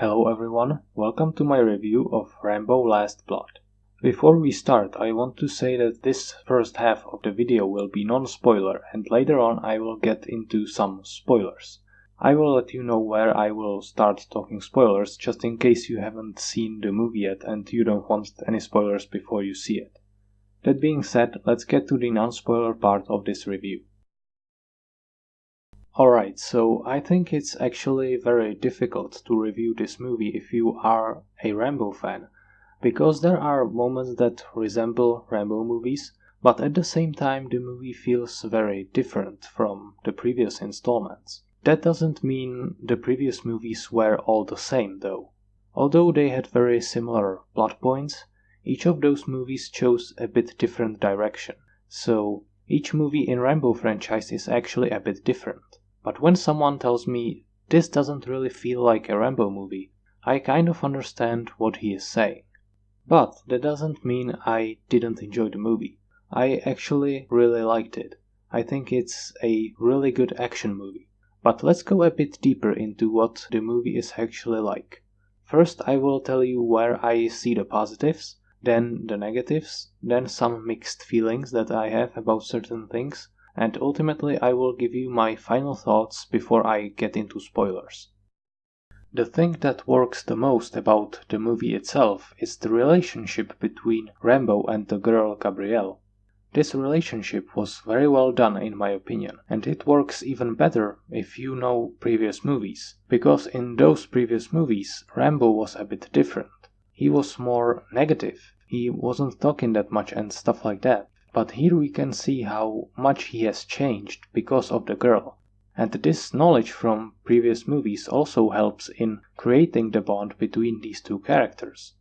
Hello everyone, welcome to my review of Rambo Last Blood. Before we start, I want to say that this first half of the video will be non-spoiler and later on I will get into some spoilers. I will let you know where I will start talking spoilers just in case you haven't seen the movie yet and you don't want any spoilers before you see it. That being said, let's get to the non-spoiler part of this review. Alright, so I think it's actually very difficult to review this movie if you are a Rambo fan, because there are moments that resemble Rambo movies, but at the same time the movie feels very different from the previous installments. That doesn't mean the previous movies were all the same though. Although they had very similar plot points, each of those movies chose a bit different direction, so each movie in Rambo franchise is actually a bit different. But when someone tells me this doesn't really feel like a Rambo movie, I kind of understand what he is saying. But that doesn't mean I didn't enjoy the movie. I actually really liked it. I think it's a really good action movie. But let's go a bit deeper into what the movie is actually like. First I will tell you where I see the positives, then the negatives, then some mixed feelings that I have about certain things, and ultimately I will give you my final thoughts before I get into spoilers. The thing that works the most about the movie itself is the relationship between Rambo and the girl Gabrielle. This relationship was very well done in my opinion, and it works even better if you know previous movies, because in those previous movies Rambo was a bit different. He was more negative, he wasn't talking that much and stuff like that. But here we can see how much he has changed because of the girl, and this knowledge from previous movies also helps in creating the bond between these two characters.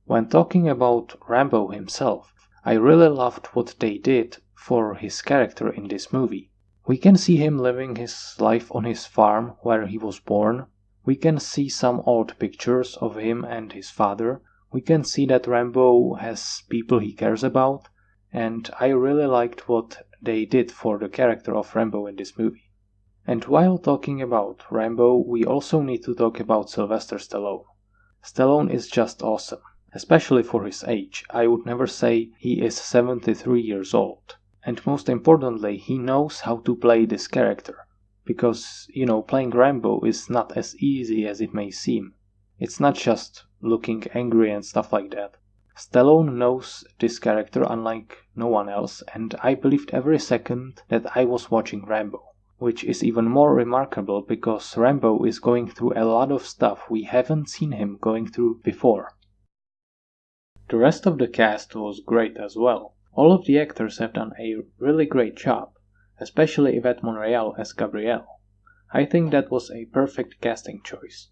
When talking about Rambo himself, I really loved what they did for his character in this movie. We can see him living his life on his farm where he was born. We can see some old pictures of him and his father. We can see that Rambo has people he cares about. And I really liked what they did for the character of Rambo in this movie. And while talking about Rambo, we also need to talk about Sylvester Stallone. Stallone is just awesome, especially for his age. I would never say he is 73 years old. And most importantly, he knows how to play this character. Because, playing Rambo is not as easy as it may seem. It's not just looking angry and stuff like that. Stallone knows this character unlike no one else, and I believed every second that I was watching Rambo, which is even more remarkable because Rambo is going through a lot of stuff we haven't seen him going through before. The rest of the cast was great as well. All of the actors have done a really great job, especially Yvette Monreal as Gabrielle. I think that was a perfect casting choice.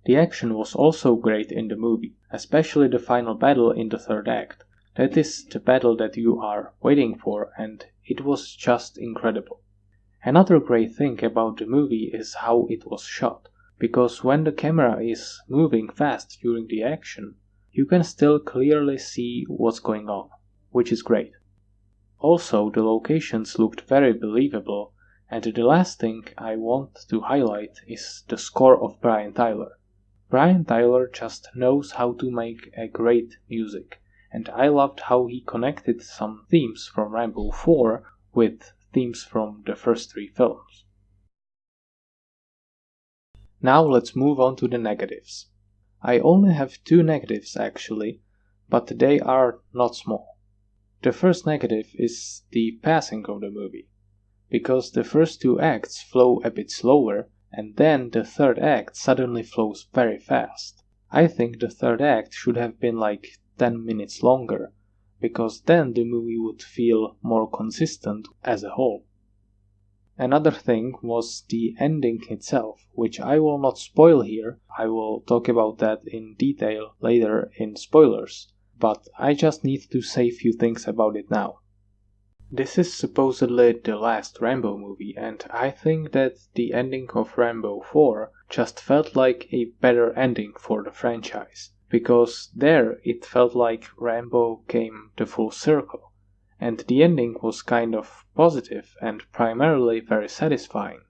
The action was also great in the movie, especially the final battle in the third act. That is the battle that you are waiting for, and it was just incredible. Another great thing about the movie is how it was shot, because when the camera is moving fast during the action, you can still clearly see what's going on, which is great. Also, the locations looked very believable, and the last thing I want to highlight is the score of Brian Tyler. Brian Tyler just knows how to make a great music, and I loved how he connected some themes from Rambo 4 with themes from the first three films. Now let's move on to the negatives. I only have two negatives actually, but they are not small. The first negative is the pacing of the movie, because the first two acts flow a bit slower, and then the third act suddenly flows very fast. I think the third act should have been like 10 minutes longer, because then the movie would feel more consistent as a whole. Another thing was the ending itself, which I will not spoil here. I will talk about that in detail later in spoilers, but I just need to say a few things about it now. This is supposedly the last Rambo movie, and I think that the ending of Rambo 4 just felt like a better ending for the franchise, because there it felt like Rambo came to full circle, and the ending was kind of positive and primarily very satisfying.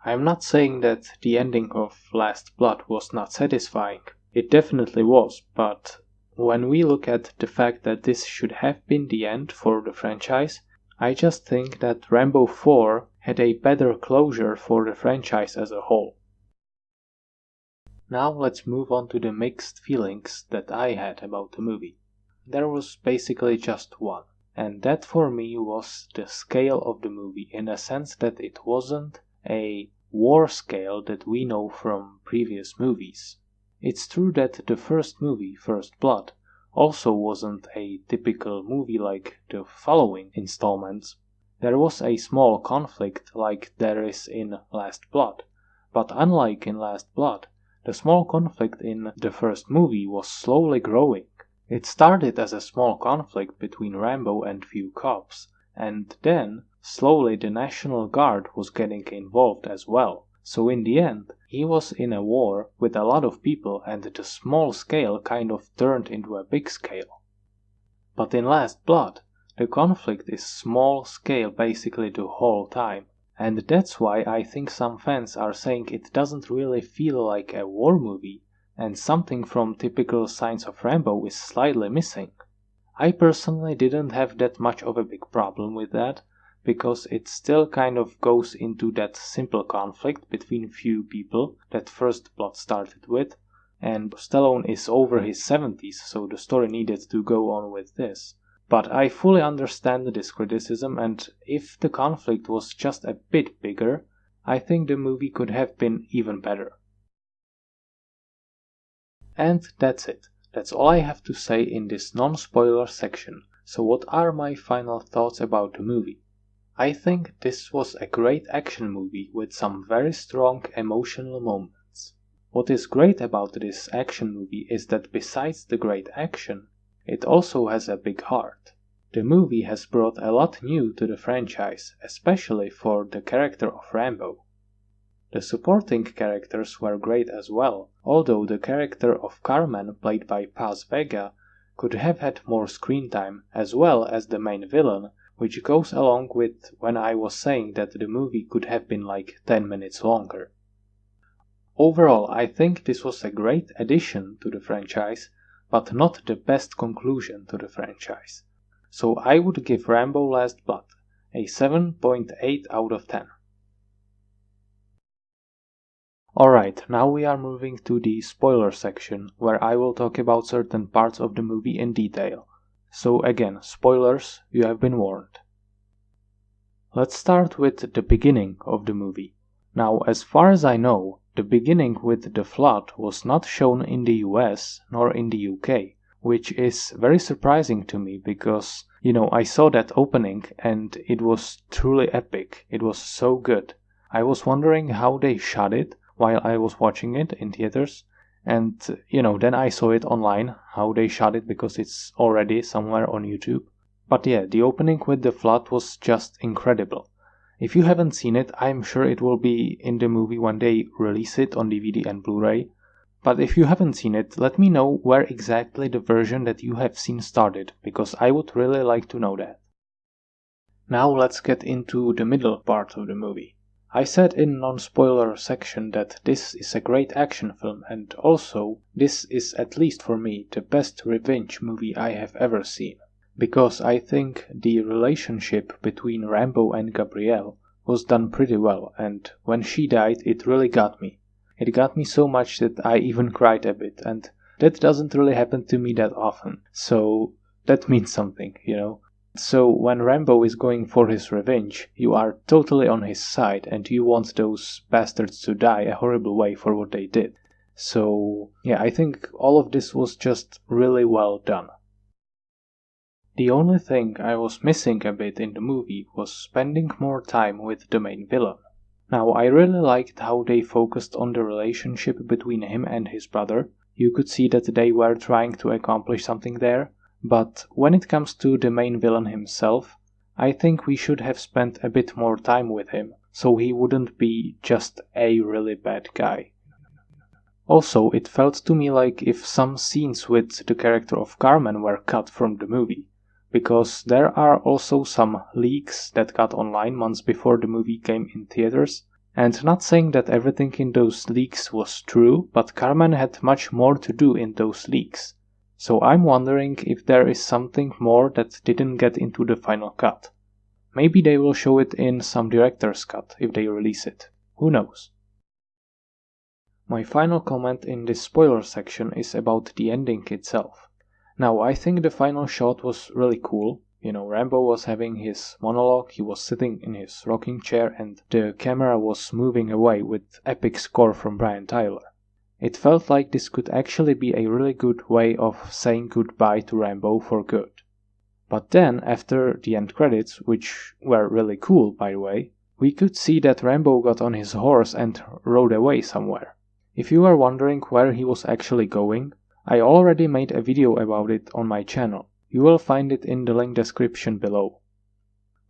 I'm not saying that the ending of Last Blood was not satisfying. It definitely was, but when we look at the fact that this should have been the end for the franchise, I just think that Rambo 4 had a better closure for the franchise as a whole. Now let's move on to the mixed feelings that I had about the movie. There was basically just one, and that for me was the scale of the movie, in a sense that it wasn't a war scale that we know from previous movies. It's true that the first movie, First Blood, also wasn't a typical movie like the following installments. There was a small conflict like there is in Last Blood, but unlike in Last Blood, the small conflict in the first movie was slowly growing. It started as a small conflict between Rambo and few cops, and then slowly the National Guard was getting involved as well. So in the end, he was in a war with a lot of people, and the small scale kind of turned into a big scale. But in Last Blood, the conflict is small scale basically the whole time. And that's why I think some fans are saying it doesn't really feel like a war movie, and something from typical signs of Rambo is slightly missing. I personally didn't have that much of a big problem with that, because it still kind of goes into that simple conflict between few people that First Blood started with, and Stallone is over his 70s, so the story needed to go on with this. But I fully understand this criticism, and if the conflict was just a bit bigger, I think the movie could have been even better. And that's it. That's all I have to say in this non-spoiler section. So what are my final thoughts about the movie? I think this was a great action movie with some very strong emotional moments. What is great about this action movie is that besides the great action, it also has a big heart. The movie has brought a lot new to the franchise, especially for the character of Rambo. The supporting characters were great as well, although the character of Carmen, played by Paz Vega, could have had more screen time, as well as the main villain, which goes along with when I was saying that the movie could have been like 10 minutes longer. Overall, I think this was a great addition to the franchise, but not the best conclusion to the franchise. So I would give Rambo Last Blood a 7.8 out of 10. Alright, now we are moving to the spoiler section, where I will talk about certain parts of the movie in detail. So again, spoilers, you have been warned. Let's start with the beginning of the movie. Now, as far as I know, the beginning with the flood was not shown in the US nor in the UK, which is very surprising to me because, I saw that opening and it was truly epic. It was so good. I was wondering how they shot it while I was watching it in theaters, and, then I saw it online, how they shot it, because it's already somewhere on YouTube. But yeah, the opening with the flood was just incredible. If you haven't seen it, I'm sure it will be in the movie when they release it on DVD and Blu-ray. But if you haven't seen it, let me know where exactly the version that you have seen started, because I would really like to know that. Now let's get into the middle part of the movie. I said in non-spoiler section that this is a great action film, and also this is, at least for me, the best revenge movie I have ever seen. Because I think the relationship between Rambo and Gabrielle was done pretty well, and when she died it really got me. It got me so much that I even cried a bit, and that doesn't really happen to me that often, so that means something, So when Rambo is going for his revenge, you are totally on his side and you want those bastards to die a horrible way for what they did. So yeah, I think all of this was just really well done. The only thing I was missing a bit in the movie was spending more time with the main villain. Now, I really liked how they focused on the relationship between him and his brother. You could see that they were trying to accomplish something there. But when it comes to the main villain himself, I think we should have spent a bit more time with him, so he wouldn't be just a really bad guy. Also, it felt to me like if some scenes with the character of Carmen were cut from the movie, because there are also some leaks that got online months before the movie came in theaters, And not saying that everything in those leaks was true, but Carmen had much more to do in those leaks. So I'm wondering if there is something more that didn't get into the final cut. Maybe they will show it in some director's cut if they release it. Who knows? My final comment in this spoiler section is about the ending itself. Now, I think the final shot was really cool. Rambo was having his monologue, he was sitting in his rocking chair, and the camera was moving away with epic score from Brian Tyler. It felt like this could actually be a really good way of saying goodbye to Rambo for good. But then, after the end credits, which were really cool by the way, we could see that Rambo got on his horse and rode away somewhere. If you are wondering where he was actually going, I already made a video about it on my channel. You will find it in the link description below.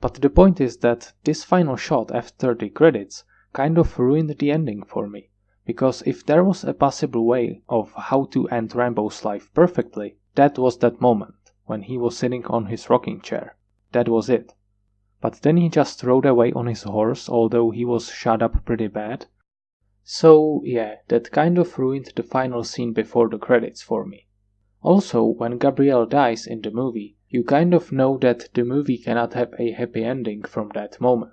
But the point is that this final shot after the credits kind of ruined the ending for me, because if there was a possible way of how to end Rambo's life perfectly, that was that moment, when he was sitting on his rocking chair. That was it. But then he just rode away on his horse, although he was shot up pretty bad. So yeah, that kind of ruined the final scene before the credits for me. Also, when Gabrielle dies in the movie, you kind of know that the movie cannot have a happy ending from that moment.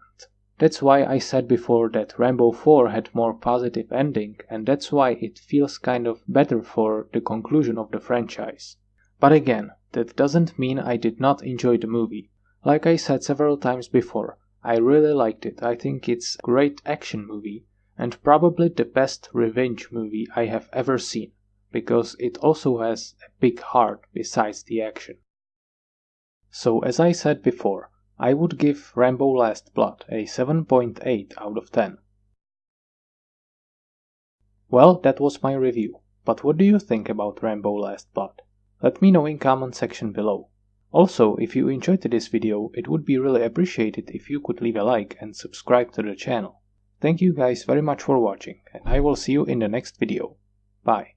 That's why I said before that Rambo 4 had more positive ending, and that's why it feels kind of better for the conclusion of the franchise. But again, that doesn't mean I did not enjoy the movie. Like I said several times before, I really liked it. I think it's a great action movie, and probably the best revenge movie I have ever seen, because it also has a big heart besides the action. So as I said before, I would give Rambo Last Blood a 7.8 out of 10. Well, that was my review, but what do you think about Rambo Last Blood? Let me know in comment section below. Also, if you enjoyed this video, it would be really appreciated if you could leave a like and subscribe to the channel. Thank you guys very much for watching, and I will see you in the next video. Bye.